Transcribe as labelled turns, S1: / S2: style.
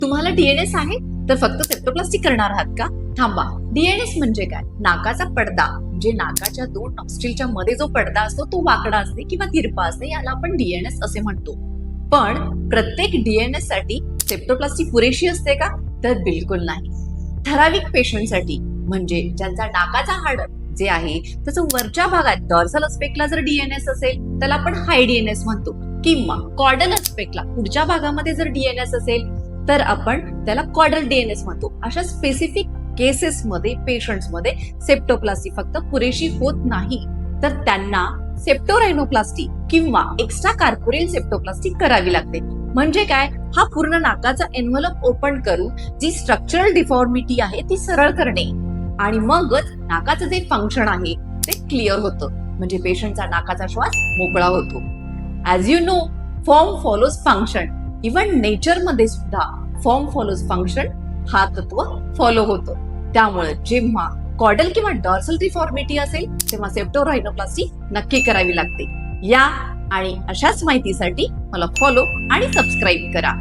S1: तुम्हाला डीएनएस आहे तर फक्त सेप्टोप्लास्टी करणार आहात का? थांबा. डीएनएस म्हणजे काय? नाकाचा पडदा म्हणजे नाकाच्या दोन नॉस्ट्रिलच्या मध्ये जो पडदा असतो तो वाकडा असते किंवा तिरपा असते, याला आपण डीएनएस असे म्हणतो. पण प्रत्येक डीएनएस साठी सेप्टोप्लास्टी पुरेशी असते का? तर बिलकुल नाही. ठराविक पेशंटसाठी म्हणजे ज्यांचा नाकाचा हाड जे आहे त्याचं वरच्या भागात डॉर्सल अस्पेक्टला जर डीएनएस असेल त्याला आपण हाय डीएनएस म्हणतो, किंवा कॉर्डल अस्पेक्टला पुढच्या भागामध्ये जर डीएनएस असेल तर आपण त्याला कॉर्डल डीएनएस म्हणतो. अशा स्पेसिफिक केसेसमध्ये पेशंट्समध्ये सेप्टोप्लास्टी फक्त पुरेशी होत नाही तर त्यांना सेप्टोरायनोप्लास्टी किंवा एक्स्ट्रा कार्पोरियल सेप्टोप्लास्टी करावी लागते. म्हणजे काय? हा पूर्ण नाकाचा एन्व्हलप ओपन करून जी स्ट्रक्चरल डिफॉर्मिटी आहे ती सरळ करणे आणि मगच नाकाचं जे फंक्शन आहे ते क्लिअर होतं, म्हणजे पेशंटचा नाकाचा श्वास मोकळा होतो. As you know, form follows function. Even nature मध्ये सुद्धा फॉर्म फॉलोज फंक्शन हा तत्व फॉलो होतो. त्यामुळे जेव्हा कॉर्डल किंवा डॉर्सल डिफॉर्मिटी असेल तेव्हा सेप्टोरायनोप्लास्टी नक्की करावी लागते. या आणि अशाच माहितीसाठी मला फॉलो आणि सबस्क्राईब करा.